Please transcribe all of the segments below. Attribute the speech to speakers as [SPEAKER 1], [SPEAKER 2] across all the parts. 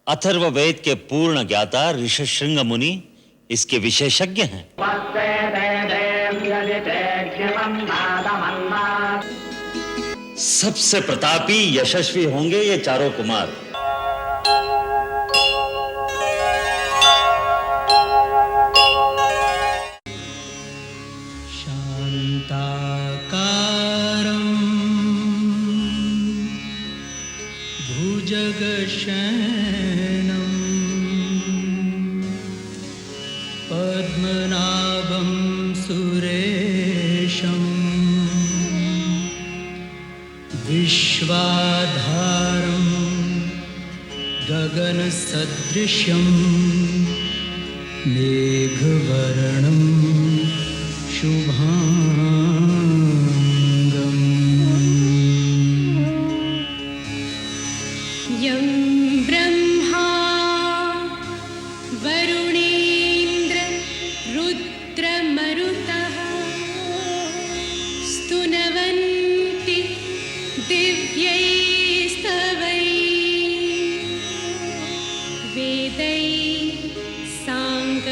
[SPEAKER 1] अथर्ववेद के पूर्ण ज्ञाता ऋषशृंग मुनि इसके विशेषज्ञ हैं। सबसे प्रतापी यशस्वी होंगे ये चारों कुमार।
[SPEAKER 2] भुजगशयनं पद्मनाभं सुरेशं विश्वाधारं गगनसदृशं मेघवर्णं शुभांगम्।
[SPEAKER 3] यं ब्रह्मा वरुणेन्द्र रुद्रमरुतः स्तुनवन्ति दिव्यैस्तवैः वेदैः साङ्गपदक्रमोऽपि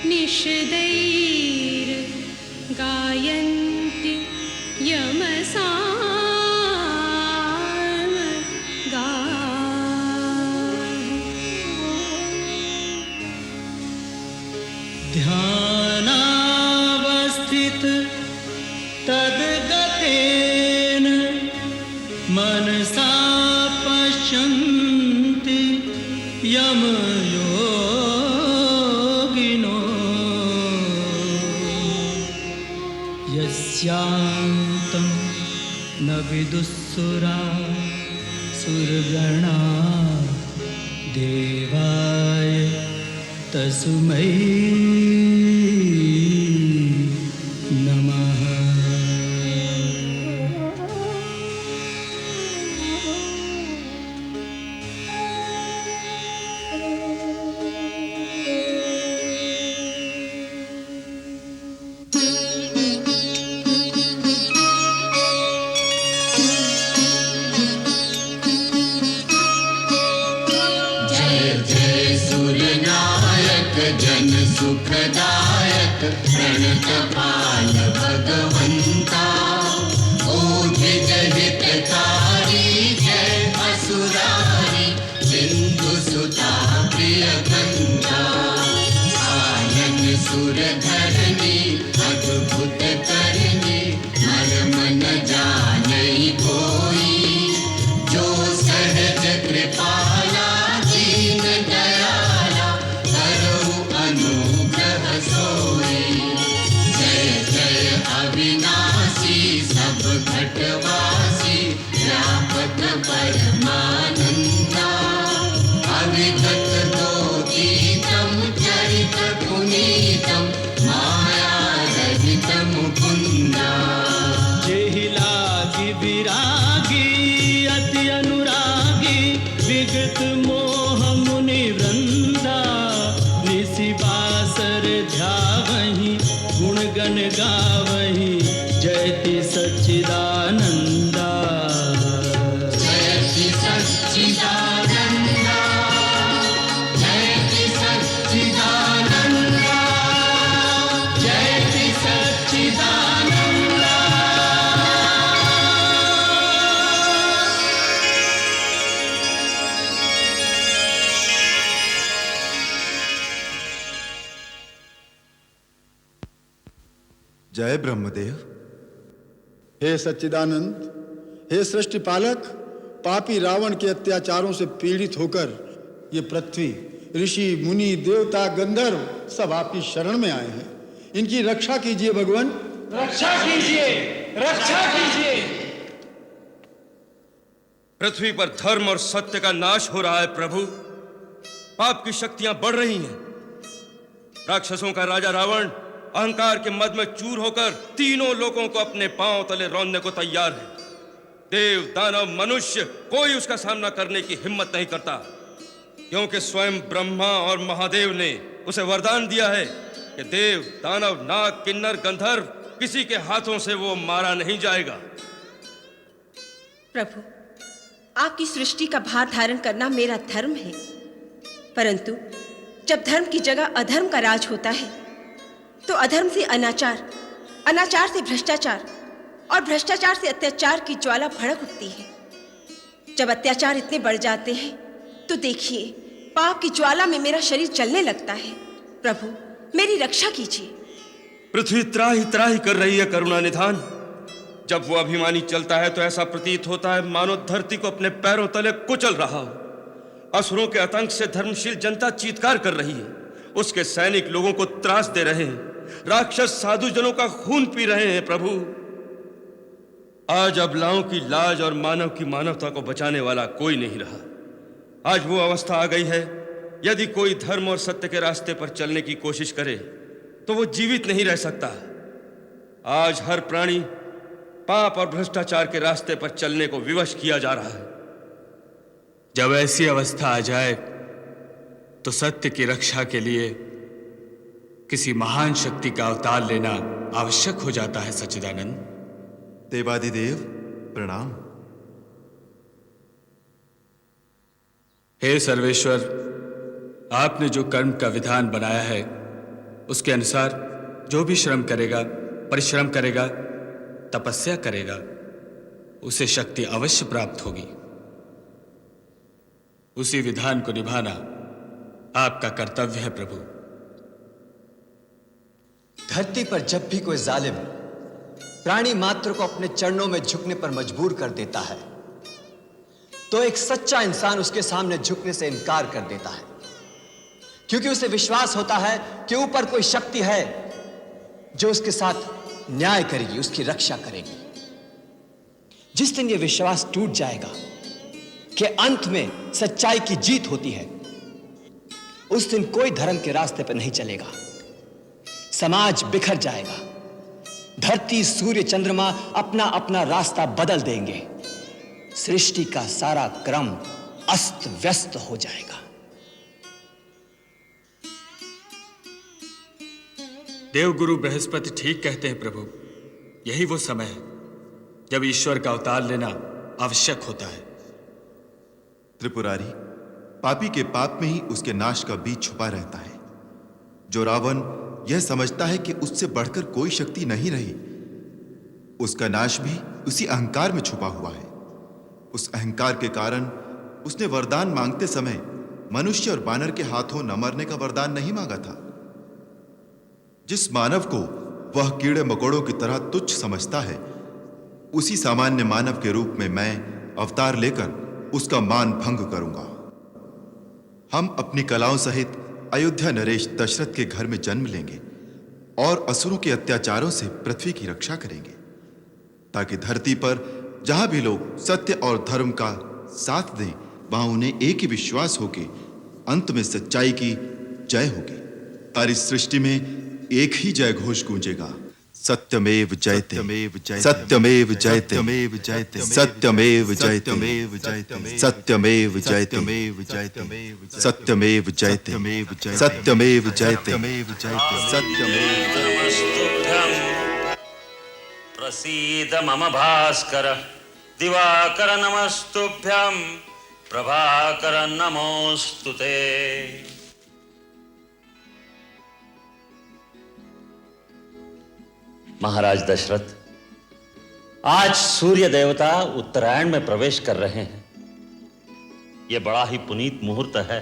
[SPEAKER 3] निषदैर्गायन्ति यमसा
[SPEAKER 2] ध्यानावस्थित तद्गतेन मनसा पश्यन्ति यमयोगिनो यस्यान्तं न विदुःसुरा सुरगणा देवाय तस्मै नमः।
[SPEAKER 4] जन सुखदायक प्रणतपाल भगवंता ओझित हितकारी जय असुरारी सिंधु सुता प्रिय कंता आनंद सुर धरणी अद्भुत करनी मर्म न जाने कोई जो सहज कृपाला दीन दयाला अनुग्रह सोई जय जय अविनाशी सब घटवासी व्यापक परमानंदा अविगत दोतीतम चरित पुनीतम माया रहित मुकुंदा।
[SPEAKER 2] जेहि लागी विरागी अति अनुरागी विगत मोह मुनि वृंदा बासर ध्यावहि गुण गण गावहि जयति सच्चिदानंदा
[SPEAKER 4] जयति सच्चिदानंदा जयति सच्चिदानंदा जयति सच्चिदानंदा।
[SPEAKER 5] जय ब्रह्मदेव। हे सच्चिदानंद, हे सृष्टि पालक, पापी रावण के अत्याचारों से पीड़ित होकर ये पृथ्वी, ऋषि मुनि देवता गंधर्व सब आपकी शरण में आए हैं। इनकी रक्षा कीजिए भगवान,
[SPEAKER 6] रक्षा कीजिए, रक्षा कीजिए।
[SPEAKER 7] पृथ्वी पर धर्म और सत्य का नाश हो रहा है प्रभु। पाप की शक्तियां बढ़ रही हैं। राक्षसों का राजा रावण अहंकार के मद में चूर होकर तीनों लोगों को अपने पांव तले रौंदने को तैयार है। देव दानव मनुष्य कोई उसका सामना करने की हिम्मत नहीं करता, क्योंकि स्वयं ब्रह्मा और महादेव ने उसे वरदान दिया है कि देव दानव नाग किन्नर गंधर्व किसी के हाथों से वो मारा नहीं जाएगा।
[SPEAKER 8] प्रभु, आपकी सृष्टि का भार धारण करना मेरा धर्म है, परंतु जब धर्म की जगह अधर्म का राज होता है तो अधर्म से अनाचार, अनाचार से भ्रष्टाचार और भ्रष्टाचार से अत्याचार की ज्वाला भड़क उठती है। जब अत्याचार इतने बढ़ जाते हैं तो देखिए, पाप की ज्वाला में मेरा शरीर जलने लगता है। प्रभु, मेरी रक्षा कीजिए।
[SPEAKER 7] पृथ्वी त्राहि त्राहि कर रही है करुणा निधान। जब वो अभिमानी चलता है तो ऐसा प्रतीत होता है मानो धरती को अपने पैरों तले कुचल रहा हो। असुरों के आतंक से धर्मशील जनता चीत्कार कर रही है, उसके सैनिक लोगों को त्रास दे रहे हैं, राक्षस साधु जनों का खून पी रहे हैं। प्रभु, आज अबलाओं की लाज और मानव की मानवता को बचाने वाला कोई नहीं रहा। आज वो अवस्था आ गई है, यदि कोई धर्म और सत्य के रास्ते पर चलने की कोशिश करे तो वो जीवित नहीं रह सकता। आज हर प्राणी पाप और भ्रष्टाचार के रास्ते पर चलने को विवश किया जा रहा है।
[SPEAKER 9] जब ऐसी अवस्था आ जाए तो सत्य की रक्षा के लिए किसी महान शक्ति का अवतार लेना आवश्यक हो जाता है। सच्चिदानंद।
[SPEAKER 10] देवादिदेव प्रणाम।
[SPEAKER 9] हे सर्वेश्वर, आपने जो कर्म का विधान बनाया है उसके अनुसार जो भी श्रम करेगा, परिश्रम करेगा, तपस्या करेगा, उसे शक्ति अवश्य प्राप्त होगी। उसी विधान को निभाना आपका कर्तव्य है प्रभु।
[SPEAKER 11] धरती पर जब भी कोई जालिम प्राणी मात्र को अपने चरणों में झुकने पर मजबूर कर देता है तो एक सच्चा इंसान उसके सामने झुकने से इनकार कर देता है, क्योंकि उसे विश्वास होता है कि ऊपर कोई शक्ति है जो उसके साथ न्याय करेगी, उसकी रक्षा करेगी। जिस दिन यह विश्वास टूट जाएगा कि अंत में सच्चाई की जीत होती है, उस दिन कोई धर्म के रास्ते पर नहीं चलेगा। समाज बिखर जाएगा, धरती, सूर्य, चंद्रमा अपना अपना रास्ता बदल देंगे, सृष्टि का सारा क्रम अस्त व्यस्त हो जाएगा।
[SPEAKER 9] देवगुरु बृहस्पति ठीक कहते हैं प्रभु। यही वो समय है जब ईश्वर का अवतार लेना आवश्यक होता है।
[SPEAKER 10] त्रिपुरारी, पापी के पाप में ही उसके नाश का बीज छुपा रहता है। जो रावण यह समझता है कि उससे बढ़कर कोई शक्ति नहीं रही, उसका नाश भी उसी अहंकार में छुपा हुआ है। उस अहंकार के कारण उसने वरदान मांगते समय मनुष्य और बानर के हाथों न मरने का वरदान नहीं मांगा था। जिस मानव को वह कीड़े मकोड़ों की तरह तुच्छ समझता है, उसी सामान्य मानव के रूप में मैं अवतार लेकर उसका मान भंग करूंगा। हम अपनी कलाओं सहित अयोध्या नरेश दशरथ के घर में जन्म लेंगे और असुरों के अत्याचारों से पृथ्वी की रक्षा करेंगे, ताकि धरती पर जहां भी लोग सत्य और धर्म का साथ दें, वहां उन्हें एक ही विश्वास हो कि अंत में सच्चाई की जय होगी। सारी सृष्टि में एक ही जय घोष गूंजेगा, सत्यमेव जयते, सत्यमेव जयते, सत्यमेव जयते, सत्यमेव जयते, सत्यमेव जयते, सत्यमेव जयते, सत्यमेव जयते।
[SPEAKER 1] प्रसीद मम भास्कर दिवाकर नमस्तुभ्यं प्रभाकर नमोस्तुते। महाराज दशरथ, आज सूर्य देवता उत्तरायण में प्रवेश कर रहे हैं। यह बड़ा ही पुनीत मुहूर्त है।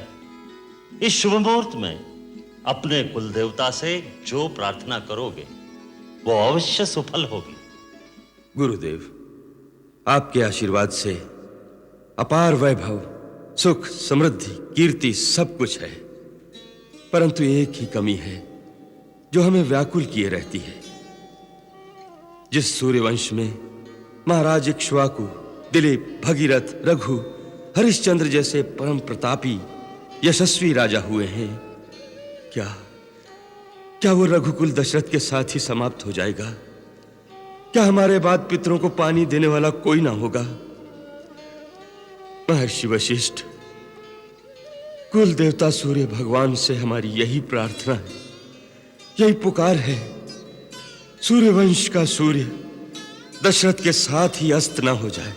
[SPEAKER 1] इस शुभ मुहूर्त में अपने कुल देवता से जो प्रार्थना करोगे वो अवश्य सफल होगी।
[SPEAKER 7] गुरुदेव, आपके आशीर्वाद से अपार वैभव, सुख, समृद्धि, कीर्ति सब कुछ है, परंतु एक ही कमी है जो हमें व्याकुल किए रहती है। जिस सूर्यवंश में महाराज इक्ष्वाकु, दिलीप, भगीरथ, रघु, हरिश्चंद्र जैसे परम प्रतापी यशस्वी राजा हुए हैं, क्या वो रघुकुल दशरथ के साथ ही समाप्त हो जाएगा? क्या हमारे बाद पितरों को पानी देने वाला कोई ना होगा? महर्षि वशिष्ठ, कुल देवता सूर्य भगवान से हमारी यही प्रार्थना है, यही पुकार है। सूर्यवंश का सूर्य दशरथ के साथ ही अस्त ना हो जाए।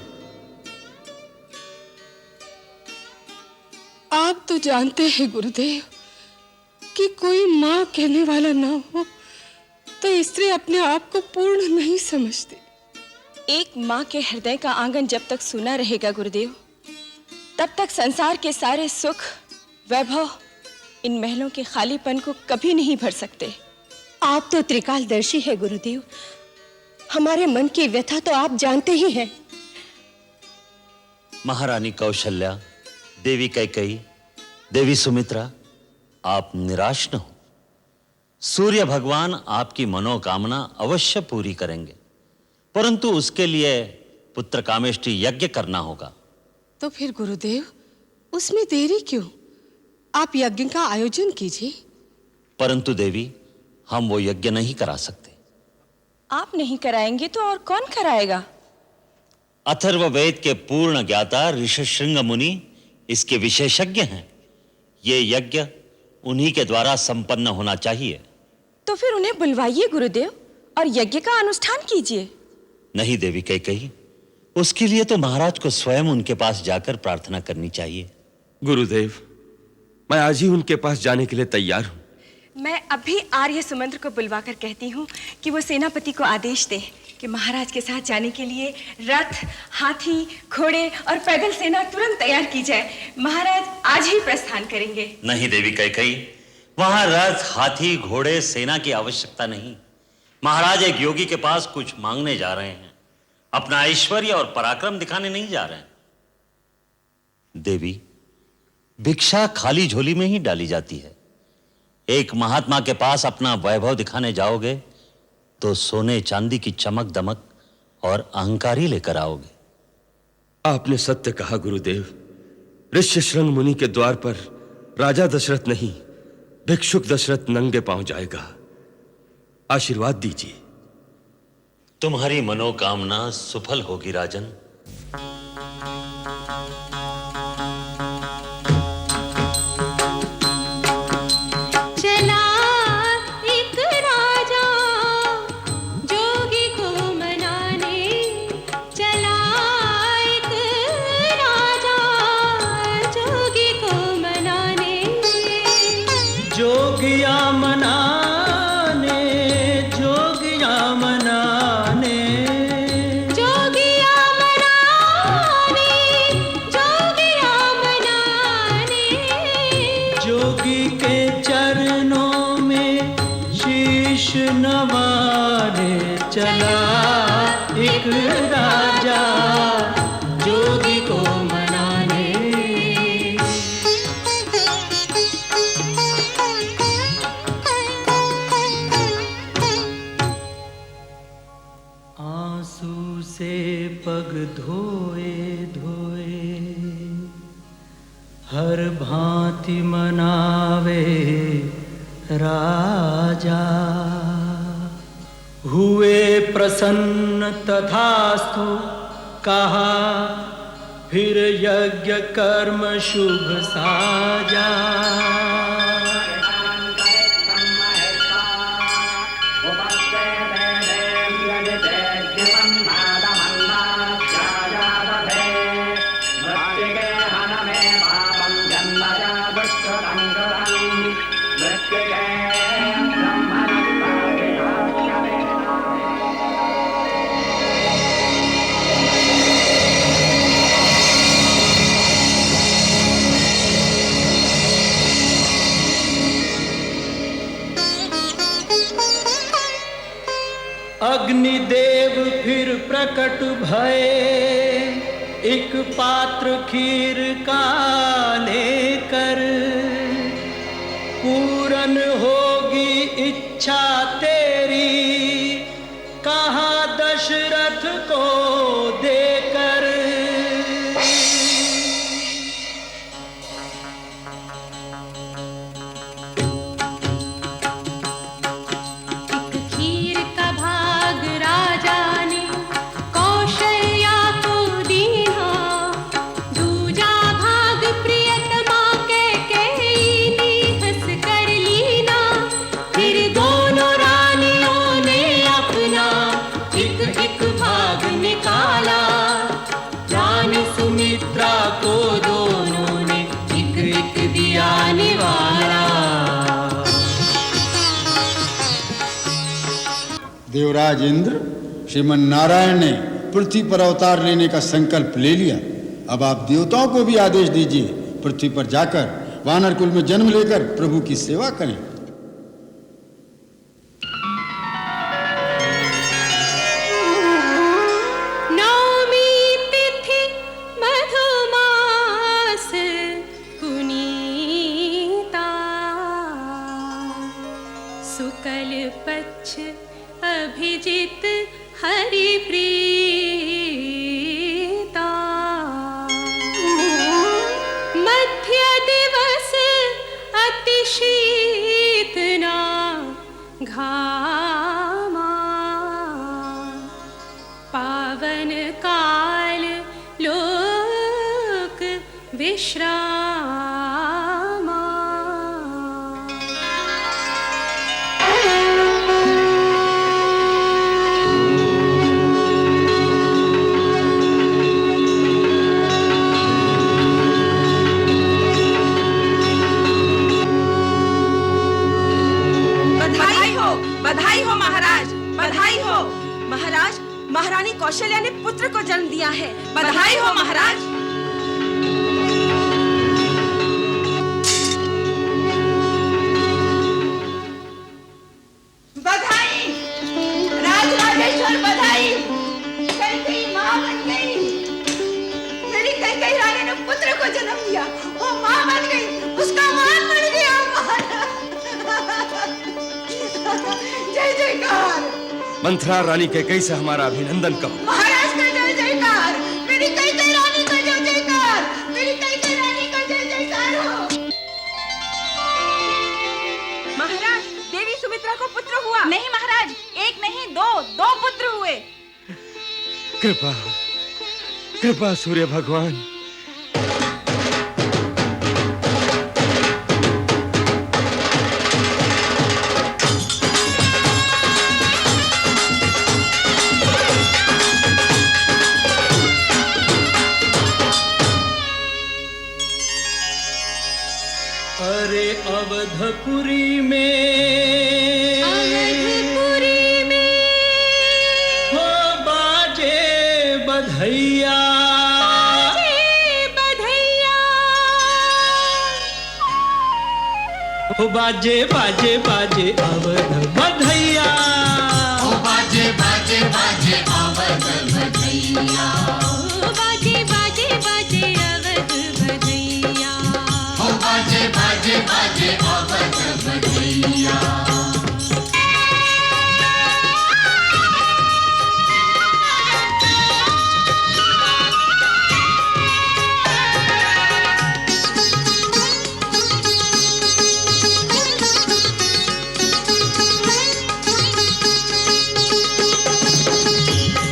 [SPEAKER 12] आप तो जानते हैं गुरुदेव कि कोई माँ कहने वाला ना हो तो स्त्री अपने आप को पूर्ण नहीं समझती।
[SPEAKER 8] एक माँ के हृदय का आंगन जब तक सूना रहेगा गुरुदेव, तब तक संसार के सारे सुख वैभव इन महलों के खालीपन को कभी नहीं भर सकते।
[SPEAKER 13] आप तो त्रिकालदर्शी है गुरुदेव, हमारे मन की व्यथा तो आप जानते ही हैं।
[SPEAKER 1] महारानी कौशल्या, देवी कैकेयी, देवी सुमित्रा, आप निराश न हो। सूर्य भगवान आपकी मनोकामना अवश्य पूरी करेंगे, परंतु उसके लिए पुत्र कामेष्टि यज्ञ करना होगा।
[SPEAKER 12] तो फिर गुरुदेव उसमें देरी क्यों? आप यज्ञ का आयोजन कीजिए।
[SPEAKER 1] परंतु देवी, हम वो यज्ञ नहीं करा सकते।
[SPEAKER 8] आप नहीं कराएंगे तो और कौन कराएगा?
[SPEAKER 1] अथर्ववेद के पूर्ण ज्ञाता ऋषिशृंग मुनि इसके विशेषज्ञ हैं। ये यज्ञ उन्हीं के द्वारा संपन्न होना चाहिए।
[SPEAKER 8] तो फिर उन्हें बुलवाइए गुरुदेव और यज्ञ का अनुष्ठान कीजिए।
[SPEAKER 1] नहीं देवी कैकेयी, उसके लिए तो महाराज को स्वयं उनके पास जाकर प्रार्थना करनी चाहिए।
[SPEAKER 7] गुरुदेव, मैं आज ही उनके पास जाने के लिए तैयार हूं।
[SPEAKER 8] मैं अभी आर्य सुमंत्र को बुलवाकर कहती हूँ कि वो सेनापति को आदेश दे कि महाराज के साथ जाने के लिए रथ, हाथी, घोड़े और पैदल सेना तुरंत तैयार की जाए। महाराज आज ही प्रस्थान करेंगे।
[SPEAKER 1] नहीं देवी कैकेयी, वहां रथ, हाथी, घोड़े, सेना की आवश्यकता नहीं। महाराज एक योगी के पास कुछ मांगने जा रहे हैं, अपना ऐश्वर्य और पराक्रम दिखाने नहीं जा रहे हैं। देवी, भिक्षा खाली झोली में ही डाली जाती है। एक महात्मा के पास अपना वैभव दिखाने जाओगे तो सोने चांदी की चमक दमक और अहंकार ही लेकर आओगे।
[SPEAKER 7] आपने सत्य कहा गुरुदेव। ऋष्यशृंग मुनि के द्वार पर राजा दशरथ नहीं, भिक्षुक दशरथ नंगे पांव जाएगा। आशीर्वाद दीजिए।
[SPEAKER 1] तुम्हारी मनोकामना सफल होगी राजन।
[SPEAKER 2] हर भांति मनावे राजा, हुए प्रसन्न तथास्तु कहा, फिर यज्ञ कर्म शुभ साजा। अग्निदेव फिर प्रकट भये, एक पात्र खीर का लेकर, पूरन होगी इच्छा तेरी, कहा दशरथ को देकर।
[SPEAKER 3] दोनों
[SPEAKER 5] देवराज इंद्र, श्रीमन नारायण ने पृथ्वी पर अवतार लेने का संकल्प ले लिया। अब आप देवताओं को भी आदेश दीजिए, पृथ्वी पर जाकर वानर कुल में जन्म लेकर प्रभु की सेवा करें।
[SPEAKER 3] अभिजित हरि प्रीता, मध्य दिवस अति शीतना घामा, पावन काल लोक विश्रामा।
[SPEAKER 8] बधाई हो महाराज, बधाई हो महाराज। महारानी कौशल्या ने पुत्र को जन्म दिया है। बधाई हो महाराज।
[SPEAKER 14] बधाई राजराजेश्वर, बधाई। कैकेयी मां बन गई। मेरी कैकेयी रानी ने पुत्र को जन्म दिया, वो मां बन गई, उसका मान बढ़ गया। जय जयकार।
[SPEAKER 7] मंथरा रानी कैकेयी से हमारा अभिनंदन करो।
[SPEAKER 14] महाराज का जय जयकार। मेरी कैकेयी रानी का जय जयकार। मेरी कैकेयी रानी का जय जयकार हो।
[SPEAKER 8] महाराज, देवी सुमित्रा को पुत्र हुआ।
[SPEAKER 14] नहीं महाराज, एक नहीं दो पुत्र हुए।
[SPEAKER 7] कृपा कृपा सूर्य भगवान।
[SPEAKER 2] अरे अवधपुरी में हो बाजे बधैया, हो बाजे बाजे बाजे अवध बधैया,
[SPEAKER 4] हो बाजे बाजे बाजे अवध बधैया,
[SPEAKER 3] हो बाजे बाजे बाजे अवध बधैया,
[SPEAKER 4] हो बाजे बाजे बाजे अवध बधैया।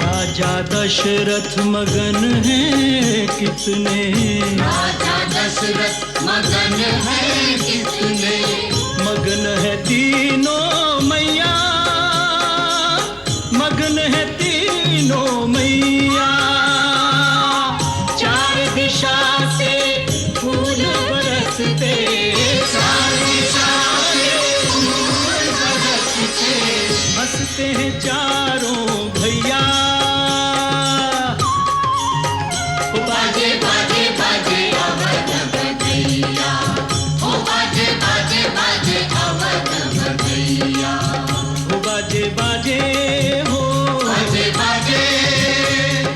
[SPEAKER 2] राजा दशरथ मगन है कितने,
[SPEAKER 4] राजा दशरथ मगन है कितने,
[SPEAKER 2] मगन है तीनों मैया, मगन है तीनों मैया। चार दिशा से फूल बरसते,
[SPEAKER 4] चार दिशा से फूल बरसते,
[SPEAKER 2] हंसते हैं चारों भैया।
[SPEAKER 4] बाजे बाजे बाजे अवध बधैया, हो बाजे बाजे बाजे अवध बधैया,
[SPEAKER 2] हो बाजे बाजे हो
[SPEAKER 4] बाजे बाजे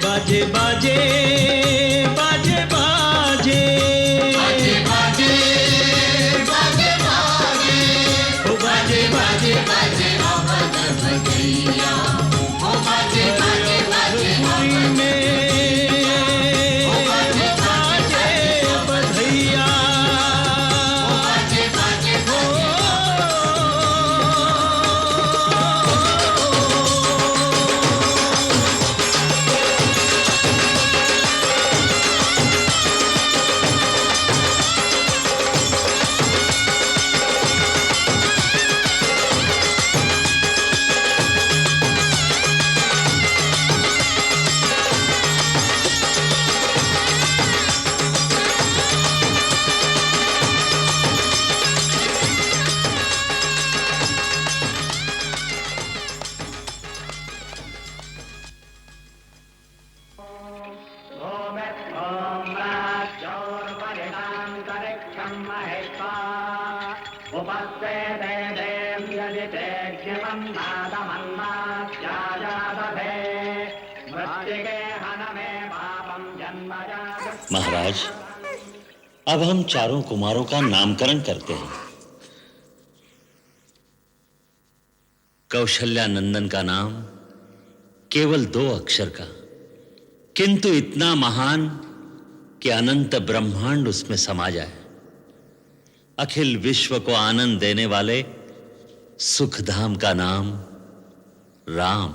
[SPEAKER 2] बाजे बाजे बाजे बाजे
[SPEAKER 4] बाजे बाजे बाजे बाजे,
[SPEAKER 2] हो बाजे बाजे
[SPEAKER 4] बाजे अवध बधैया। महेश्वा उपस्ते ते देव यदि तेज्ञमन्नादमन्नात्याजादधे मृत्तिके हनमे पापं जन्मजात।
[SPEAKER 1] महाराज, अब हम चारों कुमारों का नामकरण करते हैं। कौशल्या नंदन का नाम केवल 2 अक्षर का, किंतु इतना महान कि अनंत ब्रह्मांड उसमें समा जाए। अखिल विश्व को आनंद देने वाले सुखधाम का नाम राम।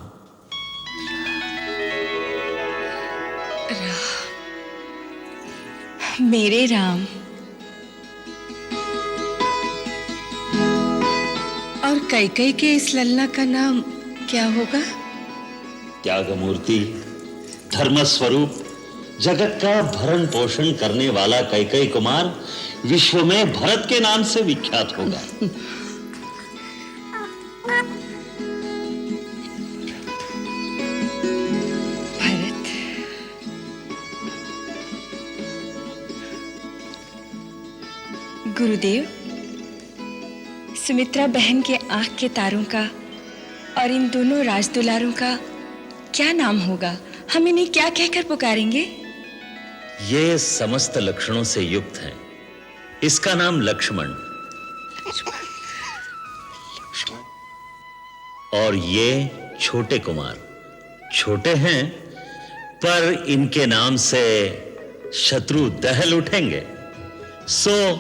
[SPEAKER 14] मेरे राम। और कैकई के इस लल्ला का नाम क्या होगा?
[SPEAKER 1] त्यागमूर्ति, धर्मस्वरूप, जगत का भरण पोषण करने वाला कैकई कुमार विश्व में भरत के नाम से विख्यात होगा।
[SPEAKER 14] भरत। गुरुदेव, सुमित्रा बहन के आंख के तारों का और इन दोनों राजदुलारों का क्या नाम होगा? हम इन्हें क्या कहकर पुकारेंगे?
[SPEAKER 1] ये समस्त लक्षणों से युक्त है। इसका नाम लक्ष्मण और ये छोटे कुमार। छोटे हैं पर इनके नाम से शत्रु दहल उठेंगे, सो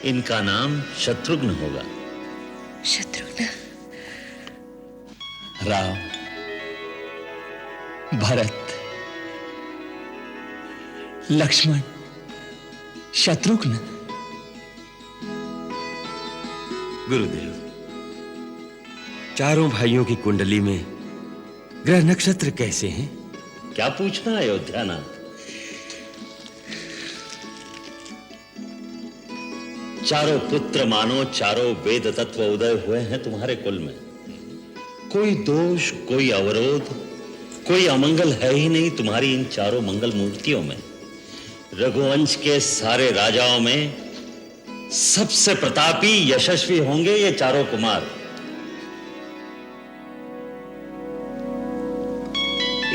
[SPEAKER 1] इनका नाम शत्रुघ्न होगा।
[SPEAKER 14] शत्रुघ्न।
[SPEAKER 11] राम, भरत, लक्ष्मण, शत्रुघ्न।
[SPEAKER 7] गुरुदेव, चारों भाइयों की कुंडली में ग्रह नक्षत्र कैसे हैं?
[SPEAKER 1] क्या पूछना अयोध्यानाथ? चारों पुत्र मानो चारों वेद तत्व उदय हुए हैं तुम्हारे कुल में। कोई दोष, कोई अवरोध, कोई अमंगल है ही नहीं तुम्हारी इन चारों मंगल मूर्तियों में। रघुवंश के सारे राजाओं में सबसे प्रतापी, यशस्वी होंगे ये चारों कुमार।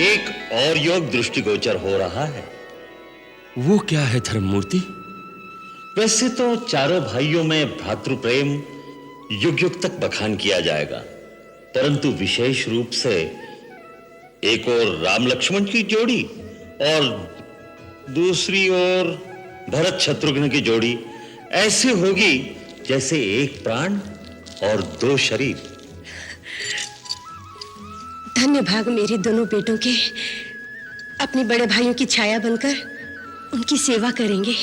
[SPEAKER 1] एक और योग दृष्टिगोचर हो रहा है।
[SPEAKER 7] वो क्या है धर्ममूर्ति?
[SPEAKER 1] वैसे तो चारों भाइयों में भ्रातृ प्रेम युग युग तक बखान किया जाएगा, परंतु विशेष रूप से एक और राम लक्ष्मण की जोड़ी और दूसरी ओर भरत शत्रुघ्न की जोड़ी ऐसी होगी जैसे एक प्राण और 2 शरीर।
[SPEAKER 13] धन्य भाग मेरे दोनों बेटों के अपने बड़े भाइयों की छाया बनकर उनकी सेवा करेंगे।